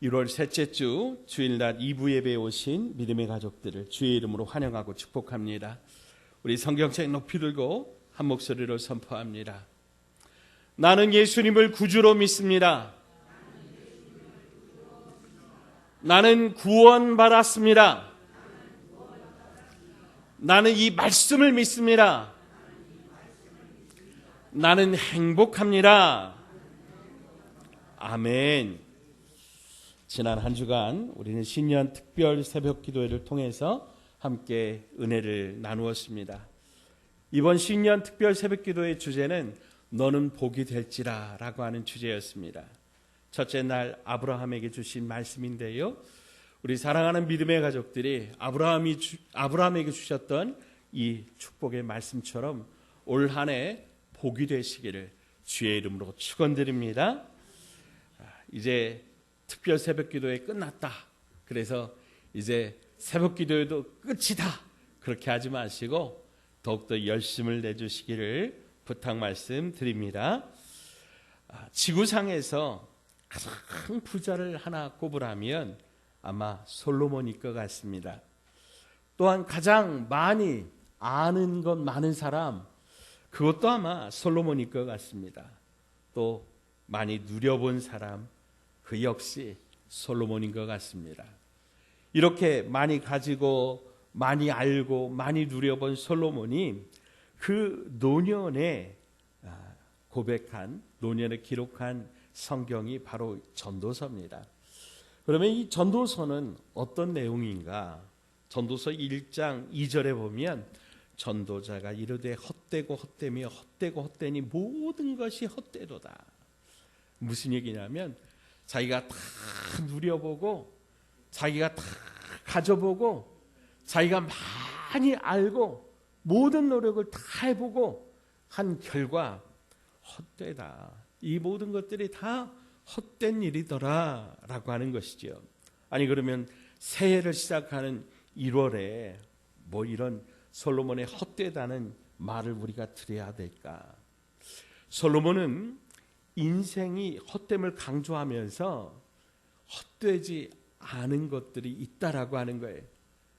1월 셋째 주 주일날 2부 예배에 오신 믿음의 가족들을 주의 이름으로 환영하고 축복합니다. 우리 성경책 높이 들고 한 목소리로 선포합니다. 나는 예수님을 구주로 믿습니다. 나는 구원받았습니다. 나는 이 말씀을 믿습니다. 나는 행복합니다. 아멘. 지난 한 주간 우리는 신년 특별 새벽 기도회를 통해서 함께 은혜를 나누었습니다. 이번 신년 특별 새벽 기도의 주제는 너는 복이 될지라 라고 하는 주제였습니다. 첫째 날 아브라함에게 주신 말씀인데요, 우리 사랑하는 믿음의 가족들이 아브라함에게 주셨던 이 축복의 말씀처럼 올 한 해 복이 되시기를 주의 이름으로 축원드립니다. 이제 특별 새벽 기도회 끝났다, 그래서 이제 새벽 기도회도 끝이다, 그렇게 하지 마시고 더욱더 열심을 내주시기를 부탁 말씀드립니다. 지구상에서 가장 부자를 하나 꼽으라면 아마 솔로몬일 것 같습니다. 또한 가장 많이 아는 것 많은 사람, 그것도 아마 솔로몬일 것 같습니다. 또 많이 누려본 사람, 그 역시 솔로몬인 것 같습니다. 이렇게 많이 가지고 많이 알고 많이 누려본 솔로몬이 그 노년에 고백한, 노년에 기록한 성경이 바로 전도서입니다. 그러면 이 전도서는 어떤 내용인가? 전도서 1장 2절에 보면 전도자가 이르되 헛되고 헛되며 헛되고 헛되니 모든 것이 헛되도다. 무슨 얘기냐면 자기가 다 누려보고 자기가 다 가져보고 자기가 많이 알고 모든 노력을 다 해보고 한 결과 헛되다. 이 모든 것들이 다 헛된 일이더라 라고 하는 것이죠. 아니 그러면 새해를 시작하는 1월에 뭐 이런 솔로몬의 헛되다는 말을 우리가 들어야 될까? 솔로몬은 인생이 헛됨을 강조하면서 헛되지 않은 것들이 있다라고 하는 거예요.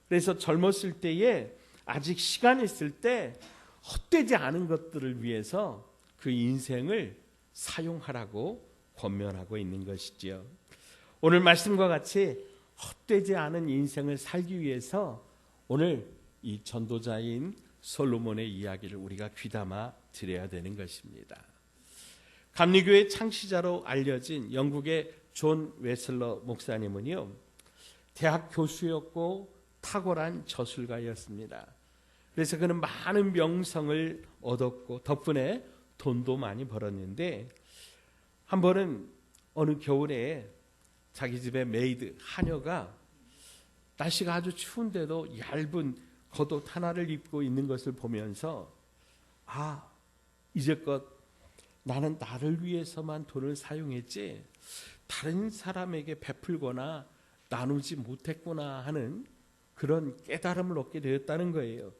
그래서 젊었을 때에 아직 시간 있을 때 헛되지 않은 것들을 위해서 그 인생을 사용하라고 권면하고 있는 것이지요. 오늘 말씀과 같이 헛되지 않은 인생을 살기 위해서 오늘 이 전도자인 솔로몬의 이야기를 우리가 귀담아 드려야 되는 것입니다. 감리교의 창시자로 알려진 영국의 존 웨슬러 목사님은요, 대학 교수였고 탁월한 저술가였습니다. 그래서 그는 많은 명성을 얻었고 덕분에 돈도 많이 벌었는데, 한 번은 어느 겨울에 자기 집에 메이드 하녀가 날씨가 아주 추운데도 얇은 겉옷 하나를 입고 있는 것을 보면서 이제껏 나는 나를 위해서만 돈을 사용했지 다른 사람에게 베풀거나 나누지 못했구나 하는 그런 깨달음을 얻게 되었다는 거예요.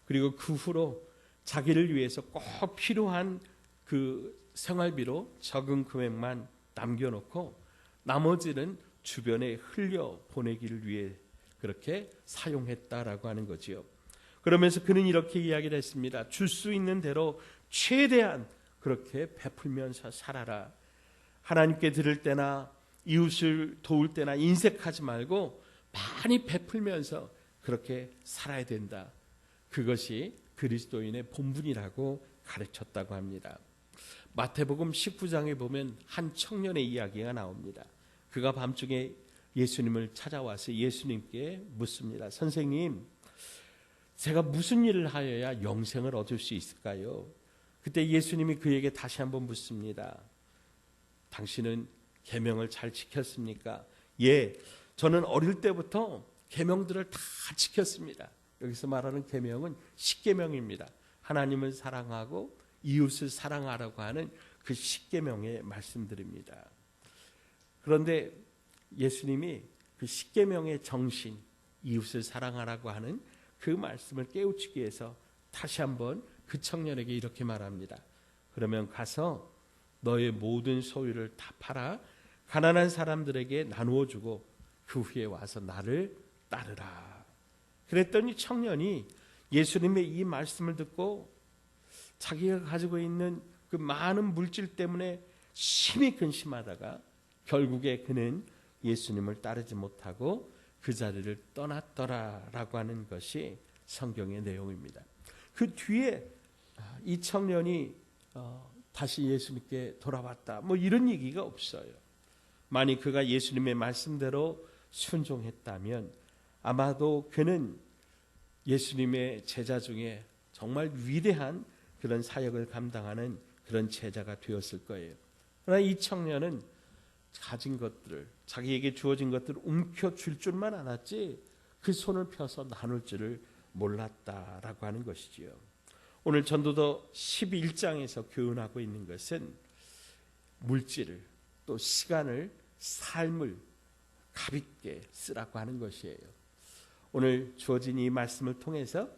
그리고 그 후로 자기를 위해서 꼭 필요한 그 생활비로 적은 금액만 남겨놓고 나머지는 주변에 흘려 보내기를 위해 그렇게 사용했다라고 하는 거지요. 그러면서 그는 이렇게 이야기를 했습니다. 줄 수 있는 대로 최대한 그렇게 베풀면서 살아라. 하나님께 드릴 때나 이웃을 도울 때나 인색하지 말고 많이 베풀면서 그렇게 살아야 된다. 그것이 그리스도인의 본분이라고 가르쳤다고 합니다. 마태복음 19장에 보면 한 청년의 이야기가 나옵니다. 그가 밤중에 예수님을 찾아와서 예수님께 묻습니다. 선생님, 제가 무슨 일을 하여야 영생을 얻을 수 있을까요? 그때 예수님이 그에게 다시 한번 묻습니다. 당신은 계명을 잘 지켰습니까? 예, 저는 어릴 때부터 계명들을 다 지켰습니다. 여기서 말하는 계명은 십계명입니다. 하나님을 사랑하고 이웃을 사랑하라고 하는 그 십계명의 말씀드립니다. 그런데 예수님이 그 십계명의 정신, 이웃을 사랑하라고 하는 그 말씀을 깨우치기 위해서 다시 한번 그 청년에게 이렇게 말합니다. 그러면 가서 너의 모든 소유를 다 팔아 가난한 사람들에게 나누어 주고 그 후에 와서 나를 따르라. 그랬더니 청년이 예수님의 이 말씀을 듣고 자기가 가지고 있는 그 많은 물질 때문에 심히 근심하다가 결국에 그는 예수님을 따르지 못하고 그 자리를 떠났더라라고 하는 것이 성경의 내용입니다. 그 뒤에 이 청년이 다시 예수님께 돌아왔다 뭐 이런 얘기가 없어요. 만약 그가 예수님의 말씀대로 순종했다면 아마도 그는 예수님의 제자 중에 정말 위대한 그런 사역을 감당하는 그런 제자가 되었을 거예요. 그러나 이 청년은 가진 것들을, 자기에게 주어진 것들을 움켜쥘 줄만 알았지 그 손을 펴서 나눌 줄을 몰랐다라고 하는 것이지요. 오늘 전도서 11장에서 교훈하고 있는 것은 물질을, 또 시간을, 삶을 가볍게 쓰라고 하는 것이에요. 오늘 주어진 이 말씀을 통해서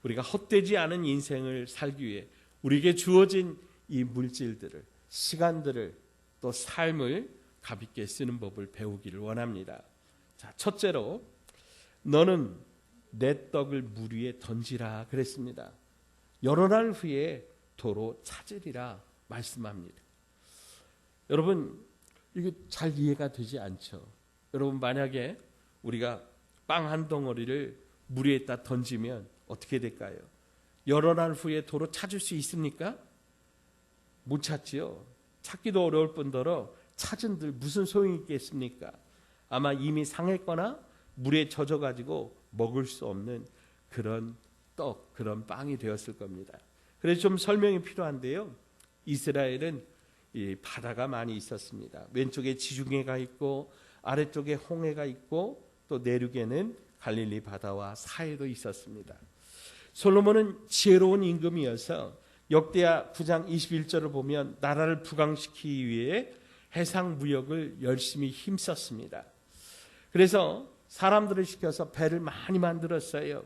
우리가 헛되지 않은 인생을 살기 위해 우리에게 주어진 이 물질들을, 시간들을, 또 삶을 가볍게 쓰는 법을 배우기를 원합니다. 자, 첫째로 너는 내 떡을 물 위에 던지라 그랬습니다. 여러 날 후에 도로 찾으리라 말씀합니다. 여러분, 이게 잘 이해가 되지 않죠. 여러분, 만약에 우리가 빵 한 덩어리를 물 위에다 던지면 어떻게 될까요? 여러 날 후에 도로 찾을 수 있습니까? 못 찾지요. 찾기도 어려울 뿐더러 찾은들 무슨 소용이 있겠습니까? 아마 이미 상했거나 물에 젖어가지고 먹을 수 없는 그런 떡, 그런 빵이 되었을 겁니다. 그래서 좀 설명이 필요한데요. 이스라엘은 이 바다가 많이 있었습니다. 왼쪽에 지중해가 있고 아래쪽에 홍해가 있고 또 내륙에는 갈릴리 바다와 사해도 있었습니다. 솔로몬은 지혜로운 임금이어서 역대하 9장 21절을 보면 나라를 부강시키기 위해 해상 무역을 열심히 힘썼습니다. 그래서 사람들을 시켜서 배를 많이 만들었어요.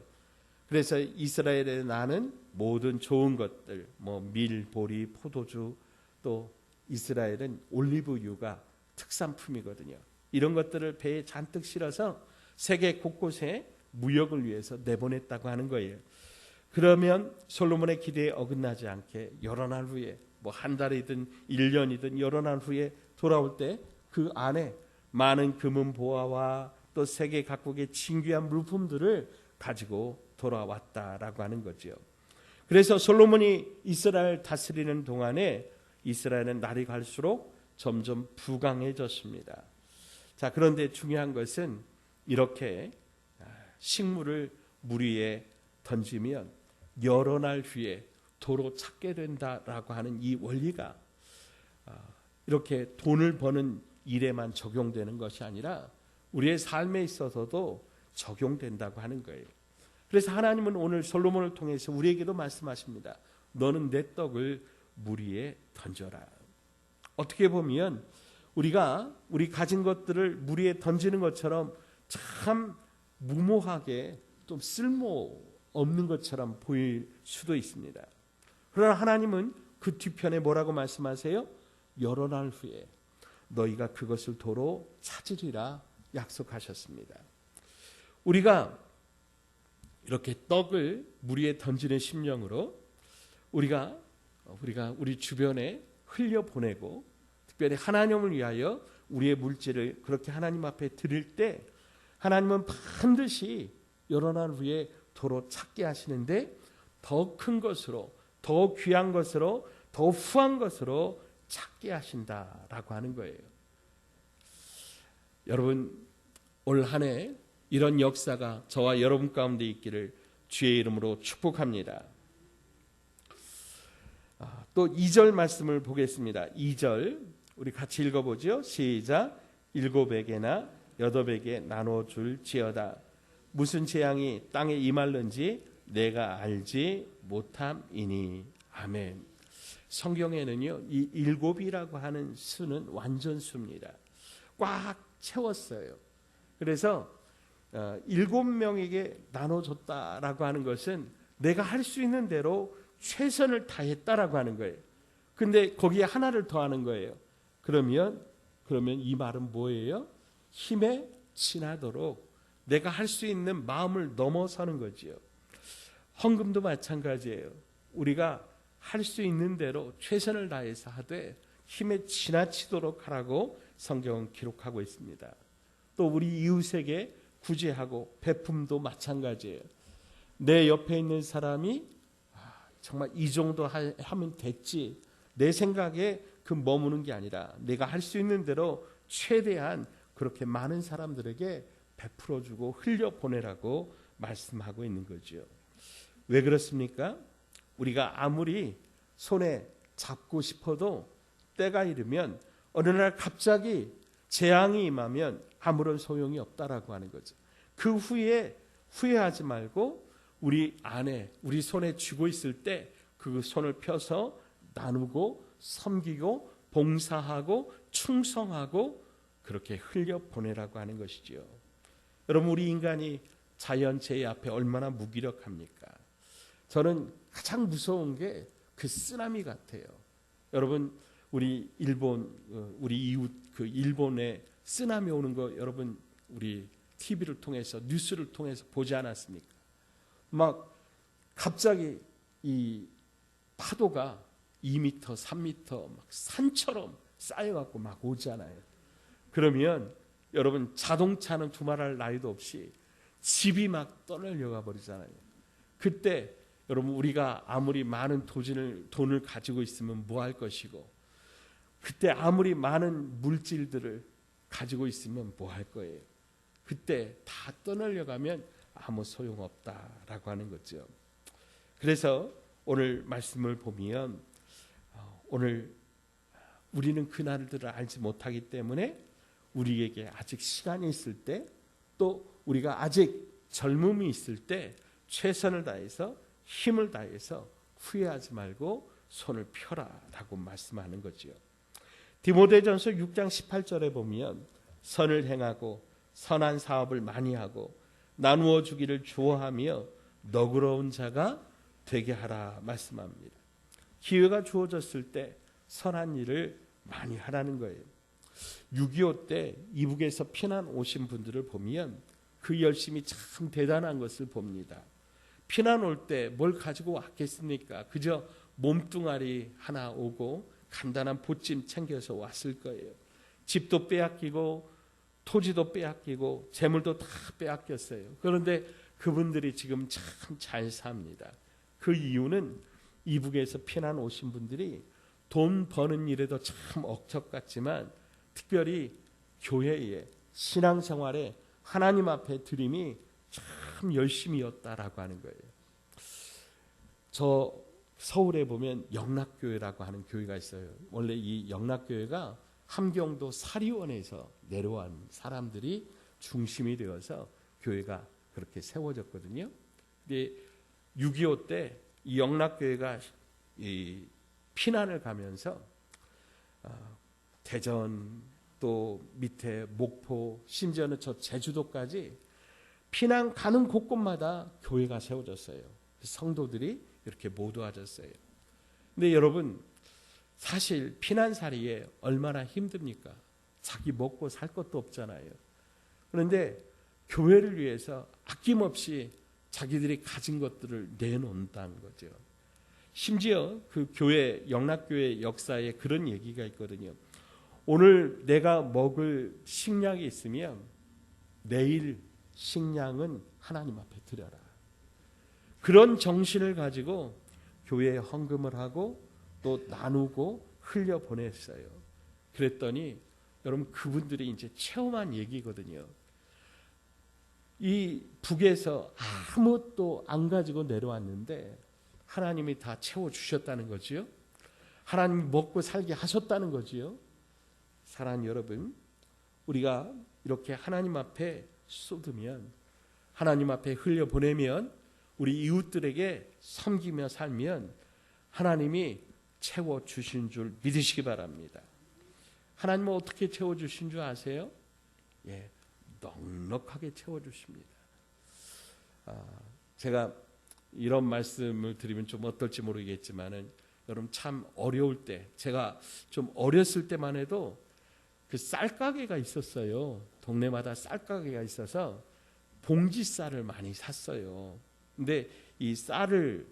그래서 이스라엘에 나는 모든 좋은 것들, 뭐 밀, 보리, 포도주, 또 이스라엘은 올리브유가 특산품이거든요. 이런 것들을 배에 잔뜩 실어서 세계 곳곳에 무역을 위해서 내보냈다고 하는 거예요. 그러면 솔로몬의 기대에 어긋나지 않게 여러 날 후에 뭐 한 달이든 1년이든 여러 날 후에 돌아올 때 그 안에 많은 금은 보화와 또 세계 각국의 진귀한 물품들을 가지고 돌아왔다라고 하는 거죠. 그래서 솔로몬이 이스라엘 다스리는 동안에 이스라엘은 날이 갈수록 점점 부강해졌습니다. 자, 그런데 중요한 것은 이렇게 식물을 물 위에 던지면 여러 날 후에 도로 찾게 된다라고 하는 이 원리가 이렇게 돈을 버는 일에만 적용되는 것이 아니라 우리의 삶에 있어서도 적용된다고 하는 거예요. 그래서 하나님은 오늘 솔로몬을 통해서 우리에게도 말씀하십니다. 너는 내 떡을 물 위에 던져라. 어떻게 보면 우리가 우리 가진 것들을 물 위에 던지는 것처럼 참 무모하게 좀 쓸모없는 것처럼 보일 수도 있습니다. 그러나 하나님은 그 뒤편에 뭐라고 말씀하세요? 여러 날 후에 너희가 그것을 도로 찾으리라 약속하셨습니다. 우리가 이렇게 떡을 물 위에 던지는 심령으로 우리가 우리 주변에 흘려보내고 특별히 하나님을 위하여 우리의 물질을 그렇게 하나님 앞에 드릴 때 하나님은 반드시 여러 날 후에 도로 찾게 하시는데 더 큰 것으로, 더 귀한 것으로, 더 후한 것으로 찾게 하신다라고 하는 거예요. 여러분, 올 한 해 이런 역사가 저와 여러분 가운데 있기를 주의 이름으로 축복합니다. 또 2절 말씀을 보겠습니다. 2절 우리 같이 읽어보죠. 시작. 7에게나 8에게 나눠줄지어다. 무슨 재앙이 땅에 임할는지 내가 알지 못함이니. 아멘. 성경에는요, 이 7이라고 하는 수는 완전수입니다. 꽉 채웠어요. 그래서 7명에게 나눠줬다라고 하는 것은 내가 할 수 있는 대로 최선을 다했다라고 하는 거예요. 근데 거기에 하나를 더하는 거예요. 그러면 그러면 이 말은 뭐예요? 힘에 지나도록 내가 할 수 있는 마음을 넘어서는 거지요. 헌금도 마찬가지예요. 우리가 할 수 있는 대로 최선을 다해서 하되 힘에 지나치도록 하라고 성경은 기록하고 있습니다. 또 우리 이웃에게 구제하고 베품도 마찬가지예요. 내 옆에 있는 사람이 정말 이 정도 하면 됐지, 내 생각에 그 머무는 게 아니라 내가 할 수 있는 대로 최대한 그렇게 많은 사람들에게 베풀어주고 흘려보내라고 말씀하고 있는 거죠. 왜 그렇습니까? 우리가 아무리 손에 잡고 싶어도 때가 이르면 어느 날 갑자기 재앙이 임하면 아무런 소용이 없다라고 하는 거죠. 그 후에 후회하지 말고 우리 안에 우리 손에 쥐고 있을 때 그 손을 펴서 나누고 섬기고 봉사하고 충성하고 그렇게 흘려보내라고 하는 것이지요. 여러분, 우리 인간이 자연재해 앞에 얼마나 무기력합니까? 저는 가장 무서운 게 그 쓰나미 같아요. 여러분, 우리 일본, 우리 이웃 그 일본에 쓰나미 오는 거 여러분 우리 TV를 통해서 뉴스를 통해서 보지 않았습니까? 막 갑자기 이 파도가 2m, 3m 막 산처럼 쌓여갖고 막 오잖아요. 그러면 여러분 자동차는 두말할 나위도 없이 집이 막 떠내려가 버리잖아요. 그때 여러분 우리가 아무리 많은 돈을 가지고 있으면 뭐 할 것이고, 그때 아무리 많은 물질들을 가지고 있으면 뭐 할 거예요. 그때 다 떠내려가면 아무 소용없다라고 하는 거죠. 그래서 오늘 말씀을 보면 오늘 우리는 그날들을 알지 못하기 때문에 우리에게 아직 시간이 있을 때, 또 우리가 아직 젊음이 있을 때 최선을 다해서 힘을 다해서 후회하지 말고 손을 펴라라고 말씀하는 거지요. 디모데전서 6장 18절에 보면 선을 행하고 선한 사업을 많이 하고 나누어 주기를 좋아하며 너그러운 자가 되게 하라 말씀합니다. 기회가 주어졌을 때 선한 일을 많이 하라는 거예요. 6.25 때 이북에서 피난 오신 분들을 보면 그 열심이 참 대단한 것을 봅니다. 피난 올 때 뭘 가지고 왔겠습니까? 그저 몸뚱아리 하나 오고 간단한 보찜 챙겨서 왔을 거예요. 집도 빼앗기고 토지도 빼앗기고 재물도 다 빼앗겼어요. 그런데 그분들이 지금 참 잘 삽니다. 그 이유는 이북에서 피난 오신 분들이 돈 버는 일에도 참 억척 같지만 특별히 교회에 신앙생활에 하나님 앞에 드림이 참 열심이었다라고 하는 거예요. 저 서울에 보면 영락교회라고 하는 교회가 있어요. 원래 이 영락교회가 함경도 사리원에서 내려온 사람들이 중심이 되어서 교회가 그렇게 세워졌거든요. 근데 6.25 때 이 영락교회가 이 피난을 가면서 대전 또 밑에 목포 심지어는 저 제주도까지 피난 가는 곳곳마다 교회가 세워졌어요. 성도들이 이렇게 모도하셨어요. 근데 여러분 사실 피난살이에 얼마나 힘듭니까? 자기 먹고 살 것도 없잖아요. 그런데 교회를 위해서 아낌없이 자기들이 가진 것들을 내놓는다는 거죠. 심지어 그 교회 영락교회 역사에 그런 얘기가 있거든요. 오늘 내가 먹을 식량이 있으면 내일 식량은 하나님 앞에 드려라. 그런 정신을 가지고 교회에 헌금을 하고 또 나누고 흘려보냈어요. 그랬더니 여러분 그분들이 이제 체험한 얘기거든요. 이 북에서 아무것도 안 가지고 내려왔는데 하나님이 다 채워주셨다는 거지요. 하나님이 먹고 살게 하셨다는 거지요. 사랑하는 여러분, 우리가 이렇게 하나님 앞에 쏟으면, 하나님 앞에 흘려보내면, 우리 이웃들에게 섬기며 살면 하나님이 채워주신 줄 믿으시기 바랍니다. 하나님은 어떻게 채워주신 줄 아세요? 예, 넉넉하게 채워주십니다. 제가 이런 말씀을 드리면 좀 어떨지 모르겠지만은 여러분 참 어려울 때, 제가 좀 어렸을 때만 해도 그 쌀가게가 있었어요. 동네마다 쌀가게가 있어서 봉지 쌀을 많이 샀어요. 근데 이 쌀을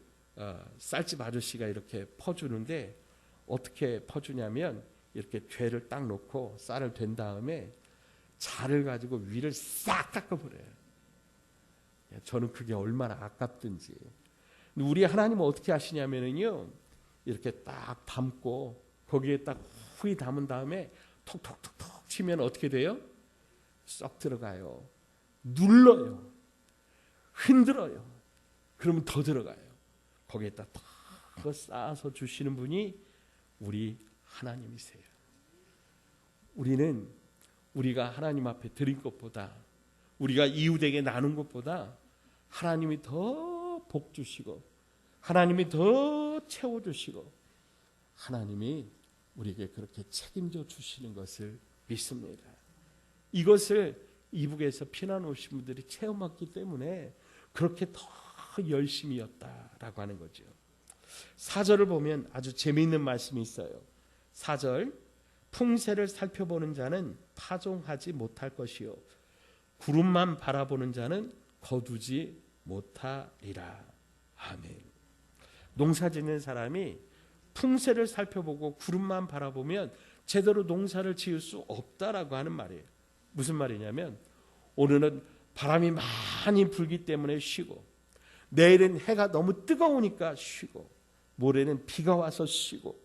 쌀집 아저씨가 이렇게 퍼주는데 어떻게 퍼주냐면 이렇게 죄를 딱 놓고 쌀을 된 다음에 자를 가지고 위를 싹 닦아버려요. 저는 그게 얼마나 아깝든지. 우리 하나님은 어떻게 하시냐면요, 이렇게 딱 담고 거기에 딱 후이 담은 다음에 톡톡톡톡 치면 어떻게 돼요? 썩 들어가요. 눌러요. 흔들어요. 그러면 더 들어가요. 거기에다 딱 쌓아서 주시는 분이 우리 하나님이세요. 우리는 우리가 하나님 앞에 드린 것보다, 우리가 이웃에게 나눈 것보다 하나님이 더 복 주시고 하나님이 더 채워주시고 하나님이 우리에게 그렇게 책임져 주시는 것을 믿습니다. 이것을 이북에서 피난 오신 분들이 체험했기 때문에 그렇게 더 열심이었다라고 하는 거죠. 4절을 보면 아주 재미있는 말씀이 있어요. 4절, 풍세를 살펴보는 자는 파종하지 못할 것이요 구름만 바라보는 자는 거두지 못하리라. 아멘. 농사짓는 사람이 풍세를 살펴보고 구름만 바라보면 제대로 농사를 지을 수 없다라고 하는 말이에요. 무슨 말이냐면 오늘은 바람이 많이 불기 때문에 쉬고, 내일은 해가 너무 뜨거우니까 쉬고, 모레는 비가 와서 쉬고,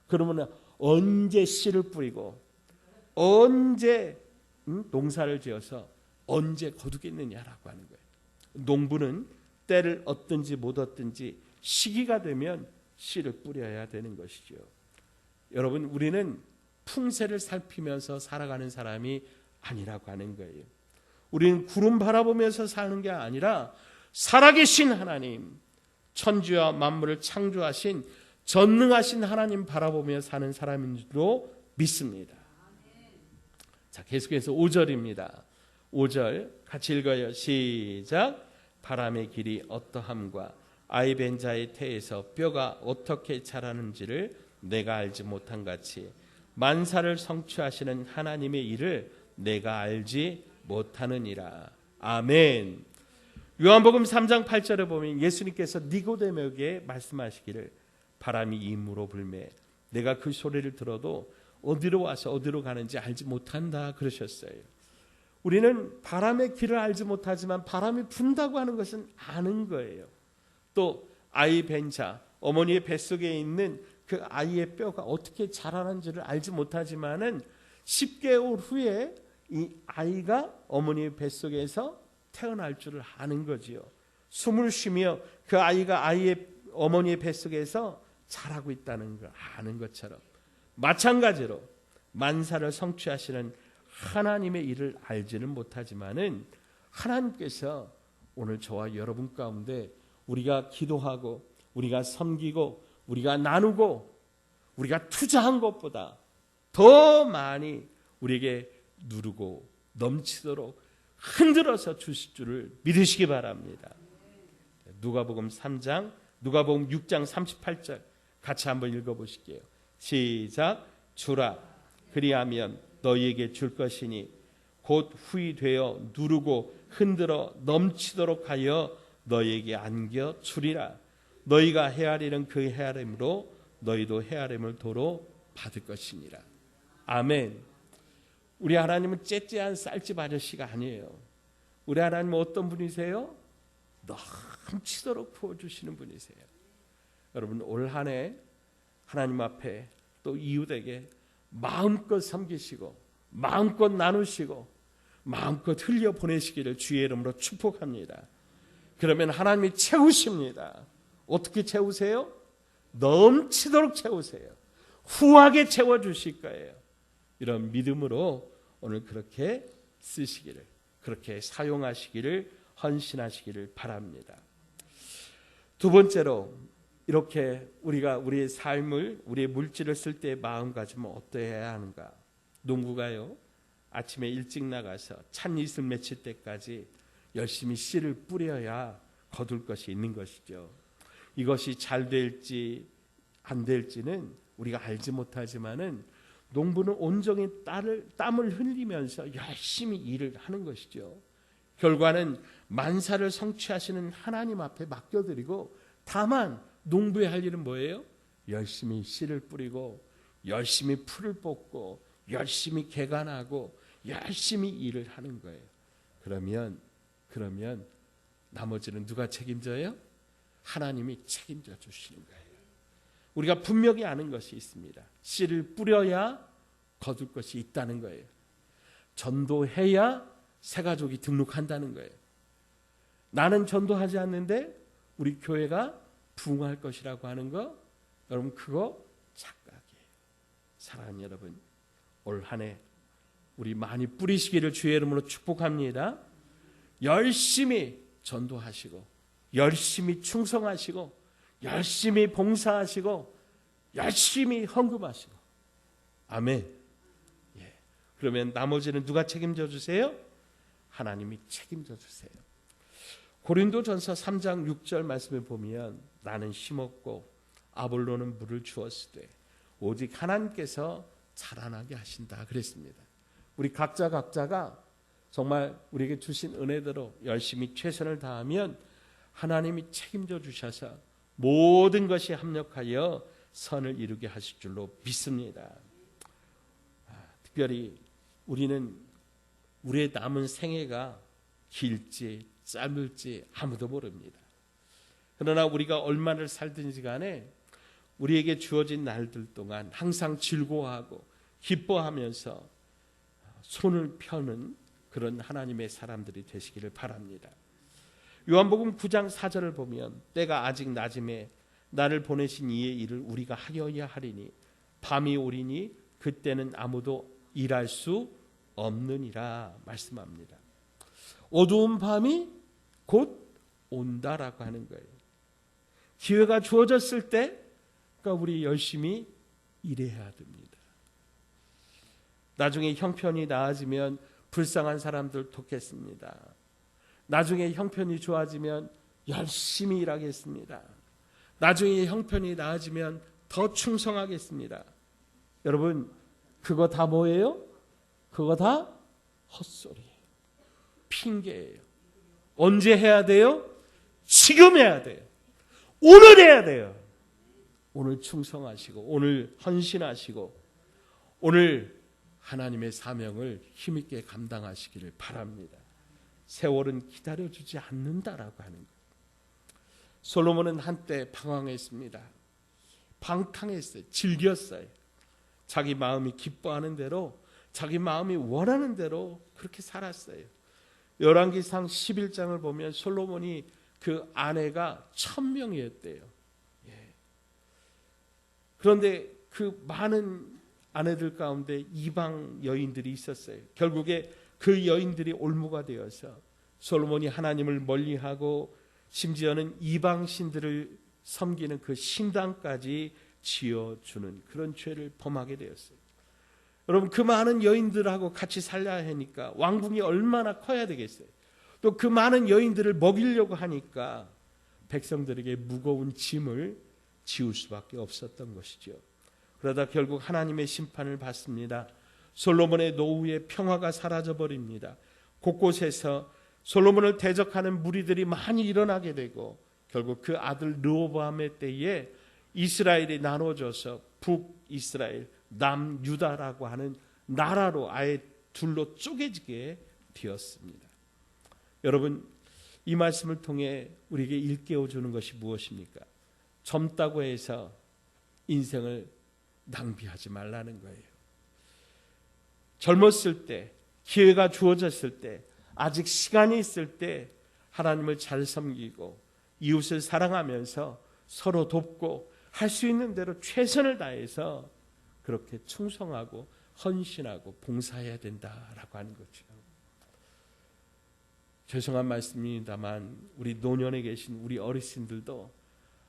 그러면 언제 씨를 뿌리고 언제 농사를 지어서 언제 거두겠느냐라고 하는 거예요. 농부는 때를 얻든지 못 얻든지 시기가 되면 씨를 뿌려야 되는 것이죠. 여러분, 우리는 풍세를 살피면서 살아가는 사람이 아니라고 하는 거예요. 우리는 구름 바라보면서 사는 게 아니라 살아계신 하나님, 천지와 만물을 창조하신 전능하신 하나님 바라보며 사는 사람인 줄로 믿습니다. 자, 계속해서 5절입니다. 5절 같이 읽어요. 시작. 바람의 길이 어떠함과 아이 벤 자의 태에서 뼈가 어떻게 자라는지를 내가 알지 못한 같이 만사를 성취하시는 하나님의 일을 내가 알지 못하느니라. 아멘. 요한복음 3장 8절에 보면 예수님께서 니고데모에게 말씀하시기를 바람이 임으로 불매 내가 그 소리를 들어도 어디로 와서 어디로 가는지 알지 못한다 그러셨어요. 우리는 바람의 길을 알지 못하지만 바람이 분다고 하는 것은 아는 거예요. 또 아이 벤 자, 어머니의 뱃속에 있는 그 아이의 뼈가 어떻게 자라는지를 알지 못하지만은 10개월 후에 이 아이가 어머니의 뱃속에서 태어날 줄을 아는 거지요. 숨을 쉬며 그 아이가 어머니의 뱃속에서 자라고 있다는 걸 아는 것처럼 마찬가지로 만사를 성취하시는 하나님의 일을 알지는 못하지만은 하나님께서 오늘 저와 여러분 가운데 우리가 기도하고 우리가 섬기고 우리가 나누고 우리가 투자한 것보다 더 많이 우리에게 누르고 넘치도록 흔들어서 주실 줄을 믿으시기 바랍니다. 누가복음 6장 38절 같이 한번 읽어보실게요. 시작. 주라 그리하면 너희에게 줄 것이니 곧 후이 되어 누르고 흔들어 넘치도록 하여 너희에게 안겨 주리라. 너희가 헤아리는 그 헤아림으로 너희도 헤아림을 도로 받을 것이니라. 아멘. 우리 하나님은 째째한 쌀집 아저씨가 아니에요. 우리 하나님은 어떤 분이세요? 넘치도록 부어주시는 분이세요. 여러분, 올 한 해 하나님 앞에 또 이웃에게 마음껏 섬기시고 마음껏 나누시고 마음껏 흘려보내시기를 주의 이름으로 축복합니다. 그러면 하나님이 채우십니다. 어떻게 채우세요? 넘치도록 채우세요. 후하게 채워주실 거예요. 이런 믿음으로 오늘 그렇게 쓰시기를, 그렇게 사용하시기를, 헌신하시기를 바랍니다. 두 번째로, 이렇게 우리가 우리의 삶을, 우리의 물질을 쓸 때 마음가짐은 어떠해야 하는가? 농부가요, 아침에 일찍 나가서 찬이슬 맺힐 때까지 열심히 씨를 뿌려야 거둘 것이 있는 것이죠. 이것이 잘 될지 안 될지는 우리가 알지 못하지만은 농부는 온종일 땀을 흘리면서 열심히 일을 하는 것이죠. 결과는 만사를 성취하시는 하나님 앞에 맡겨드리고, 다만 농부의 할 일은 뭐예요? 열심히 씨를 뿌리고 열심히 풀을 뽑고 열심히 개간하고 열심히 일을 하는 거예요. 그러면 나머지는 누가 책임져요? 하나님이 책임져 주시는 거예요. 우리가 분명히 아는 것이 있습니다. 씨를 뿌려야 거둘 것이 있다는 거예요. 전도해야 새 가족이 등록한다는 거예요. 나는 전도하지 않는데 우리 교회가 부흥할 것이라고 하는 거, 여러분 그거 착각이에요. 사랑하는 여러분, 올 한 해 우리 많이 뿌리시기를 주의 이름으로 축복합니다. 열심히 전도하시고 열심히 충성하시고 열심히 봉사하시고 열심히 헌금하시고, 아멘. 예. 그러면 나머지는 누가 책임져 주세요? 하나님이 책임져 주세요. 고린도전서 3장 6절 말씀을 보면 나는 심었고 아볼로는 물을 주었으되 오직 하나님께서 자라나게 하신다 그랬습니다. 우리 각자가 정말 우리에게 주신 은혜대로 열심히 최선을 다하면 하나님이 책임져 주셔서 모든 것이 합력하여 선을 이루게 하실 줄로 믿습니다. 특별히 우리는 우리의 남은 생애가 길지 짧을지 아무도 모릅니다. 그러나 우리가 얼마를 살든지 간에 우리에게 주어진 날들 동안 항상 즐거워하고 기뻐하면서 손을 펴는 그런 하나님의 사람들이 되시기를 바랍니다. 요한복음 9장 4절을 보면 때가 아직 낮음에 나를 보내신 이의 일을 우리가 하여야 하리니 밤이 오리니 그때는 아무도 일할 수 없느니라 말씀합니다. 어두운 밤이 곧 온다라고 하는 거예요. 기회가 주어졌을 때 그러니까 우리 열심히 일해야 됩니다. 나중에 형편이 나아지면 불쌍한 사람들 돕겠습니다. 나중에 형편이 좋아지면 열심히 일하겠습니다. 나중에 형편이 나아지면 더 충성하겠습니다. 여러분, 그거 다 뭐예요? 그거 다 헛소리예요. 핑계예요. 언제 해야 돼요? 지금 해야 돼요. 오늘 해야 돼요. 오늘 충성하시고 오늘 헌신하시고 오늘 하나님의 사명을 힘있게 감당하시기를 바랍니다. 세월은 기다려주지 않는다라고 하는 거예요. 솔로몬은 한때 방황했습니다. 방탕했어요. 즐겼어요. 자기 마음이 기뻐하는 대로 자기 마음이 원하는 대로 그렇게 살았어요. 열왕기상 11장을 보면 솔로몬이 그 아내가 1000명이었대요. 예. 그런데 그 많은 아내들 가운데 이방 여인들이 있었어요. 결국에 그 여인들이 올무가 되어서 솔로몬이 하나님을 멀리하고 심지어는 이방 신들을 섬기는 그 신당까지 지어주는 그런 죄를 범하게 되었어요. 여러분, 그 많은 여인들하고 같이 살려야 하니까 왕궁이 얼마나 커야 되겠어요. 또 그 많은 여인들을 먹이려고 하니까 백성들에게 무거운 짐을 지울 수밖에 없었던 것이죠. 그러다 결국 하나님의 심판을 받습니다. 솔로몬의 노후에 평화가 사라져버립니다. 곳곳에서 솔로몬을 대적하는 무리들이 많이 일어나게 되고 결국 그 아들 르호보암의 때에 이스라엘이 나눠져서 북이스라엘, 남유다라고 하는 나라로 아예 둘로 쪼개지게 되었습니다. 여러분, 이 말씀을 통해 우리에게 일깨워 주는 것이 무엇입니까? 젊다고 해서 인생을 낭비하지 말라는 거예요. 젊었을 때, 기회가 주어졌을 때, 아직 시간이 있을 때 하나님을 잘 섬기고 이웃을 사랑하면서 서로 돕고 할 수 있는 대로 최선을 다해서 그렇게 충성하고 헌신하고 봉사해야 된다라고 하는 거죠. 죄송한 말씀입니다만 우리 노년에 계신 우리 어르신들도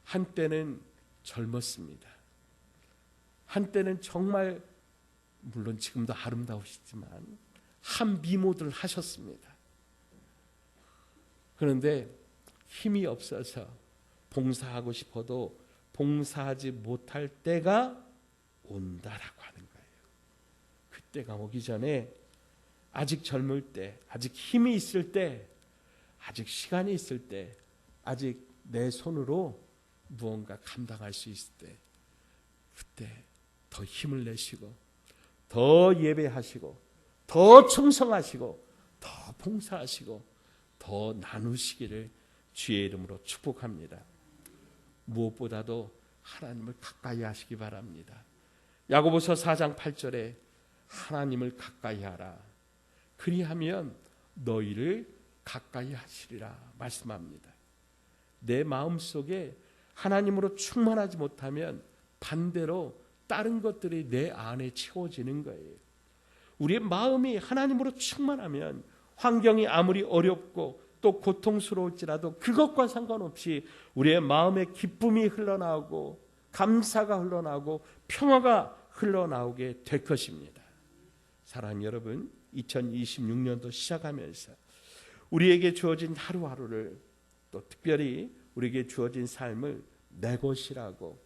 한때는 젊었습니다. 한때는 정말 물론 지금도 아름다우시지만 한 미모들 하셨습니다. 그런데 힘이 없어서 봉사하고 싶어도 봉사하지 못할 때가 온다라고 하는 거예요. 때가 오기 전에 아직 젊을 때, 아직 힘이 있을 때, 아직 시간이 있을 때, 아직 내 손으로 무언가 감당할 수 있을 때, 그때 더 힘을 내시고 더 예배하시고 더 충성하시고 더 봉사하시고 더 나누시기를 주의 이름으로 축복합니다. 무엇보다도 하나님을 가까이 하시기 바랍니다. 야고보서 4장 8절에 하나님을 가까이 하라. 그리하면 너희를 가까이 하시리라 말씀합니다. 내 마음속에 하나님으로 충만하지 못하면 반대로 다른 것들이 내 안에 채워지는 거예요. 우리의 마음이 하나님으로 충만하면 환경이 아무리 어렵고 또 고통스러울지라도 그것과 상관없이 우리의 마음에 기쁨이 흘러나오고 감사가 흘러나오고 평화가 흘러나오게 될 것입니다. 사랑하는 여러분, 2026년도 시작하면서 우리에게 주어진 하루하루를 또 특별히 우리에게 주어진 삶을 내 것이라고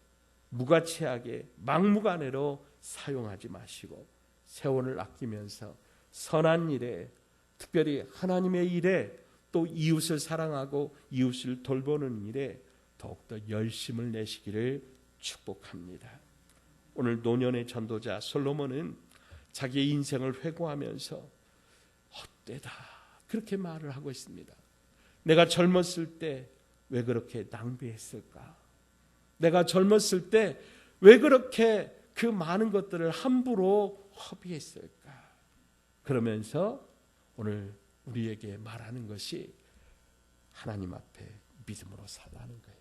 무가치하게 막무가내로 사용하지 마시고 세월을 아끼면서 선한 일에, 특별히 하나님의 일에, 또 이웃을 사랑하고 이웃을 돌보는 일에 더욱더 열심을 내시기를 축복합니다. 오늘 노년의 전도자 솔로몬은 자기의 인생을 회고하면서 헛되다 그렇게 말을 하고 있습니다. 내가 젊었을 때 왜 그렇게 낭비했을까? 내가 젊었을 때 왜 그렇게 그 많은 것들을 함부로 허비했을까? 그러면서 오늘 우리에게 말하는 것이 하나님 앞에 믿음으로 살라는 거예요.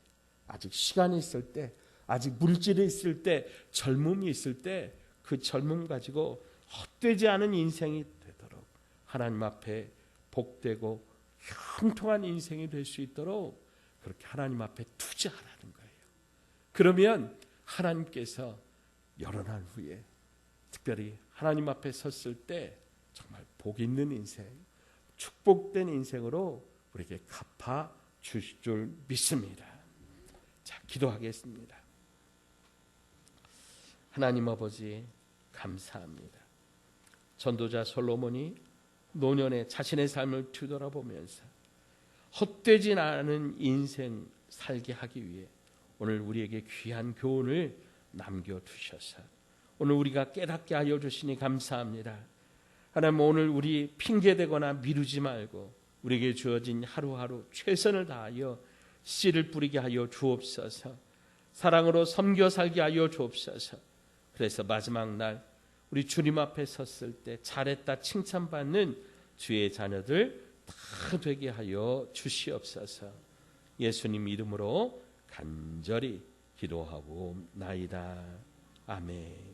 아직 시간이 있을 때, 아직 물질이 있을 때, 젊음이 있을 때 그 젊음 가지고 헛되지 않은 인생이 되도록 하나님 앞에 복되고 형통한 인생이 될 수 있도록 그렇게 하나님 앞에 투자하라는 거예요. 그러면 하나님께서 여러 날 후에 특별히 하나님 앞에 섰을 때 정말 복 있는 인생, 축복된 인생으로 우리에게 갚아 주실 줄 믿습니다. 자, 기도하겠습니다. 하나님 아버지 감사합니다. 전도자 솔로몬이 노년에 자신의 삶을 뒤돌아보면서 헛되지 않은 인생 살게 하기 위해 오늘 우리에게 귀한 교훈을 남겨두셔서 오늘 우리가 깨닫게 하여 주시니 감사합니다. 하나님, 오늘 우리 핑계대거나 미루지 말고 우리에게 주어진 하루하루 최선을 다하여 씨를 뿌리게 하여 주옵소서. 사랑으로 섬겨 살게 하여 주옵소서. 그래서 마지막 날 우리 주님 앞에 섰을 때 잘했다 칭찬받는 주의 자녀들 다 되게 하여 주시옵소서. 예수님 이름으로 간절히 기도하고 나이다. 아멘.